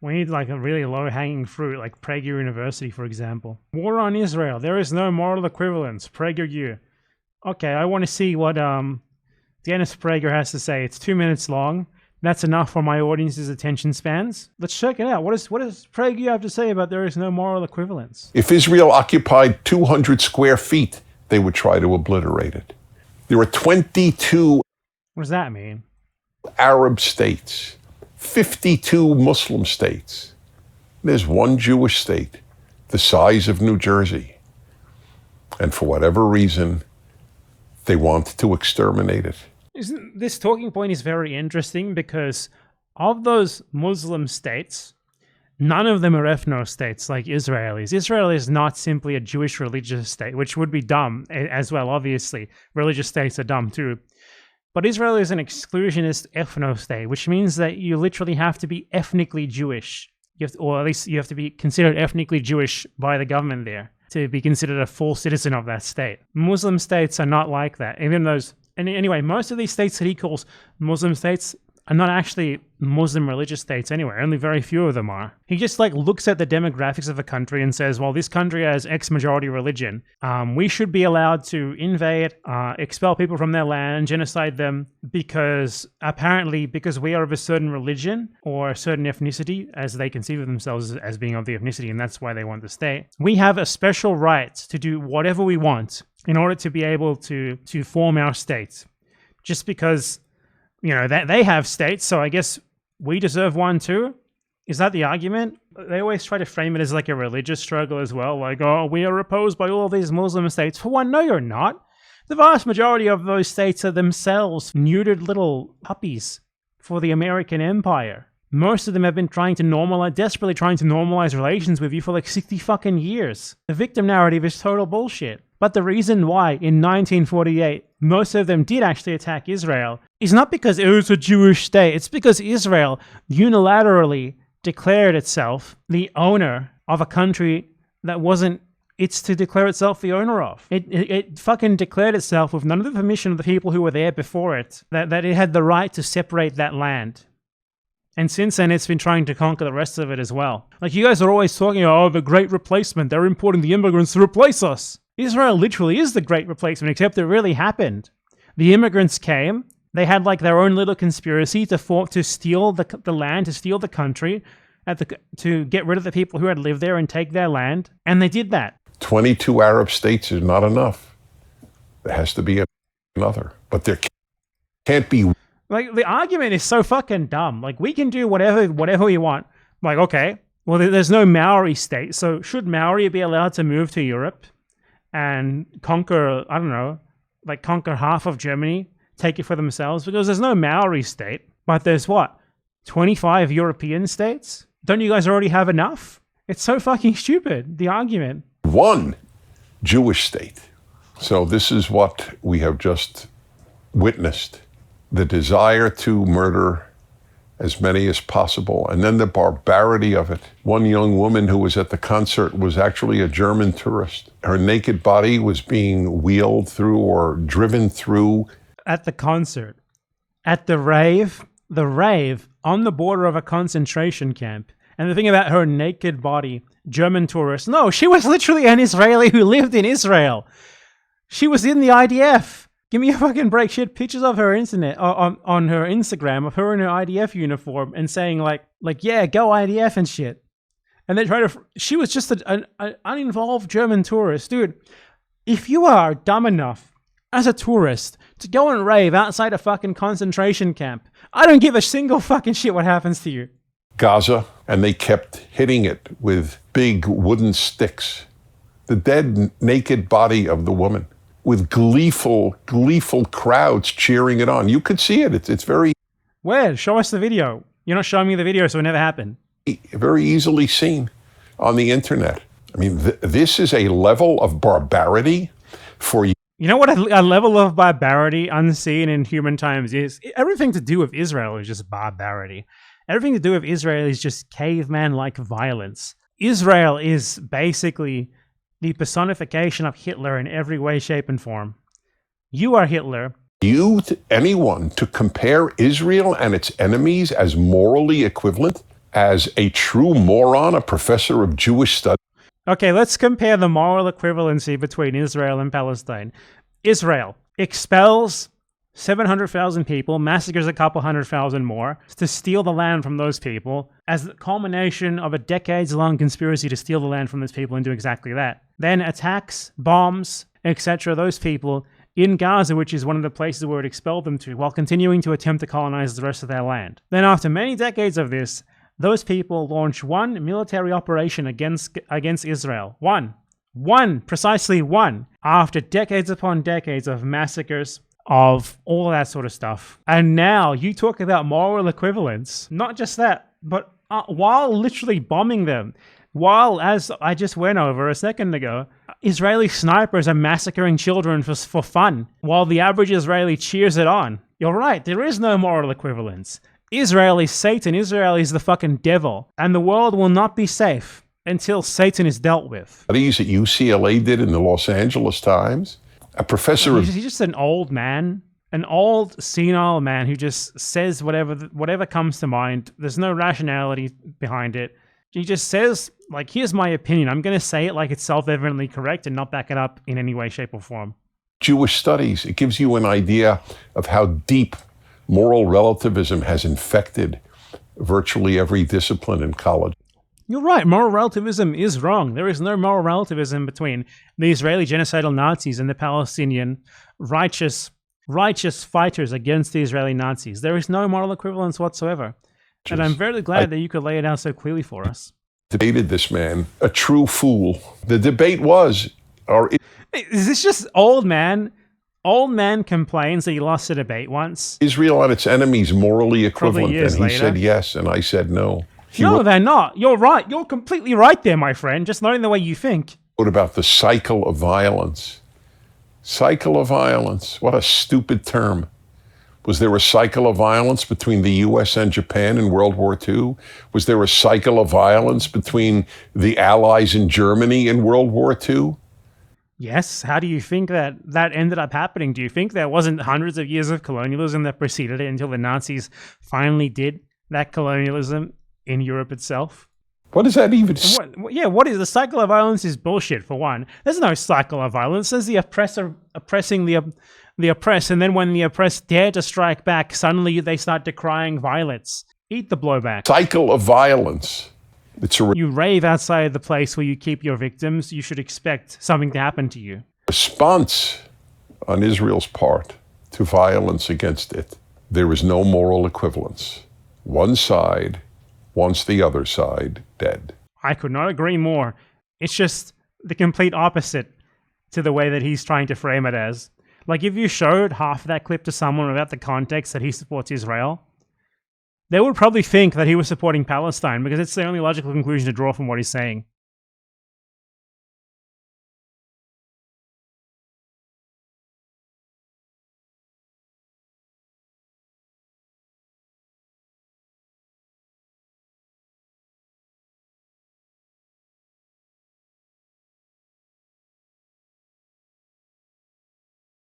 We need like a really low-hanging fruit, like Prager University, for example. War on Israel. There is no moral equivalence. PragerU. Okay, I want to see what Dennis Prager has to say. It's 2 minutes long. That's enough for my audience's attention spans. Let's check it out. What does PragerU have to say about there is no moral equivalence? If Israel occupied 200 square feet, they would try to obliterate it. There are 22 What does that mean? Arab states, 52 Muslim states. There's one Jewish state, the size of New Jersey. And for whatever reason, they want to exterminate it. This talking point is very interesting because of those Muslim states, none of them are ethno-states like Israel is. Israel is not simply a Jewish religious state, which would be dumb as well, obviously. Religious states are dumb too. But Israel is an exclusionist ethno-state, which means that you literally have to be ethnically Jewish. Or at least you have to be considered ethnically Jewish by the government there to be considered a full citizen of that state. Muslim states are not like that. Even those, and anyway, most of these states that he calls Muslim states are not actually Muslim religious states anyway. Only very few of them are. He just like looks at the demographics of a country and says, well, this country has X majority religion. We should be allowed to invade, expel people from their land, genocide them because we are of a certain religion or a certain ethnicity, as they conceive of themselves as being of the ethnicity, and that's why they want to stay. We have a special right to do whatever we want in order to be able to form our state. Just because that they have states, so I guess we deserve one too? Is that the argument? They always try to frame it as like a religious struggle as well, like, oh, we are opposed by all these Muslim states. For one, no, you're not. The vast majority of those states are themselves neutered little puppies for the American empire. Most of them have been desperately trying to normalize relations with you for like 60 fucking years. The victim narrative is total bullshit. But the reason why, in 1948, most of them did actually attack Israel is not because it was a Jewish state. It's because Israel unilaterally declared itself the owner of a country that wasn't its to declare itself the owner of. It fucking declared itself with none of the permission of the people who were there before it, that it had the right to separate that land. And since then, it's been trying to conquer the rest of it as well. Like, you guys are always talking about, oh, the Great Replacement. They're importing the immigrants to replace us. Israel literally is the Great Replacement, except it really happened. The immigrants came. They had like their own little conspiracy to steal the land, to steal the country, to get rid of the people who had lived there and take their land. And they did that. 22 Arab states is not enough. There has to be another. But there can't be. Like, the argument is so fucking dumb. Like, we can do whatever we want. Like, okay, well, there's no Maori state, so should Maori be allowed to move to Europe and conquer, I don't know, like conquer half of Germany, take it for themselves? Because there's no Maori state, but there's what, 25 European states? Don't you guys already have enough? It's so fucking stupid, the argument. One Jewish state. So this is what we have just witnessed. The desire to murder as many as possible, and then the barbarity of it. One young woman who was at the concert was actually a German tourist. Her naked body was being wheeled through or driven through. At the concert, at the rave on the border of a concentration camp. And the thing about her naked body, German tourist, no, she was literally an Israeli who lived in Israel. She was in the IDF. Give me a fucking break. She had pictures of her on her Instagram of her in her IDF uniform and saying like, yeah, go IDF and shit. And they tried to. She was just an uninvolved German tourist, dude. If you are dumb enough as a tourist to go and rave outside a fucking concentration camp, I don't give a single fucking shit what happens to you. Gaza, and they kept hitting it with big wooden sticks. The dead, naked body of the woman, with gleeful crowds cheering it on. You could see it. It's very... Where? Show us the video. You're not showing me the video, so it never happened. Very easily seen on the internet. I mean, this is a level of barbarity for you. You know what a level of barbarity unseen in human times is? Everything to do with Israel is just barbarity. Everything to do with Israel is just caveman-like violence. Israel is basically the personification of Hitler in every way, shape, and form. You are Hitler. Anyone to compare Israel and its enemies as morally equivalent as a true moron, a professor of Jewish studies. Okay, let's compare the moral equivalency between Israel and Palestine. Israel expels 700,000 people, massacres a couple 100,000 more to steal the land from those people as the culmination of a decades-long conspiracy to steal the land from those people and do exactly that. Then attacks, bombs, etc. those people in Gaza, which is one of the places where it expelled them to, while continuing to attempt to colonize the rest of their land. Then after many decades of this, those people launch one military operation against Israel. Precisely one. After decades upon decades of massacres, of all that sort of stuff. And now you talk about moral equivalence. Not just that, but while literally bombing them, while, as I just went over a second ago, Israeli snipers are massacring children for fun, while the average Israeli cheers it on. You're right, there is no moral equivalence. Israel is Satan, Israel is the fucking devil, and the world will not be safe until Satan is dealt with. Studies that UCLA did in the Los Angeles Times. A professor of... He's just an old man, an old senile man who just says whatever comes to mind. There's no rationality behind it. He just says, like, here's my opinion. I'm going to say it like it's self-evidently correct and not back it up in any way, shape, or form. Jewish studies. It gives you an idea of how deep moral relativism has infected virtually every discipline in college. You're right. Moral relativism is wrong. There is no moral relativism between the Israeli genocidal Nazis and the Palestinian righteous fighters against the Israeli Nazis. There is no moral equivalence whatsoever. And I'm very glad that you could lay it out so clearly for us. Debated this man, a true fool. The debate was... Is this just old man? Old man complains that he lost a debate once. Israel and its enemies morally equivalent. And he later said yes, and I said no. No, they're not. You're right. You're completely right there, my friend. Just not in the way you think. What about the cycle of violence? Cycle of violence. What a stupid term. Was there a cycle of violence between the U.S. and Japan in World War II? Was there a cycle of violence between the Allies and Germany in World War II? Yes. How do you think that ended up happening? Do you think there wasn't hundreds of years of colonialism that preceded it until the Nazis finally did that colonialism in Europe itself? What does that even... What is the cycle of violence is bullshit, for one. There's no cycle of violence. There's the oppressor oppressing the oppressed, and then when the oppressed dare to strike back, suddenly they start decrying violence. Eat the blowback. Cycle of violence. You rave outside the place where you keep your victims. You should expect something to happen to you. Response on Israel's part to violence against it. There is no moral equivalence. One side wants the other side dead. I could not agree more. It's just the complete opposite to the way that he's trying to frame it as. Like, if you showed half of that clip to someone without the context that he supports Israel, they would probably think that he was supporting Palestine, because it's the only logical conclusion to draw from what he's saying.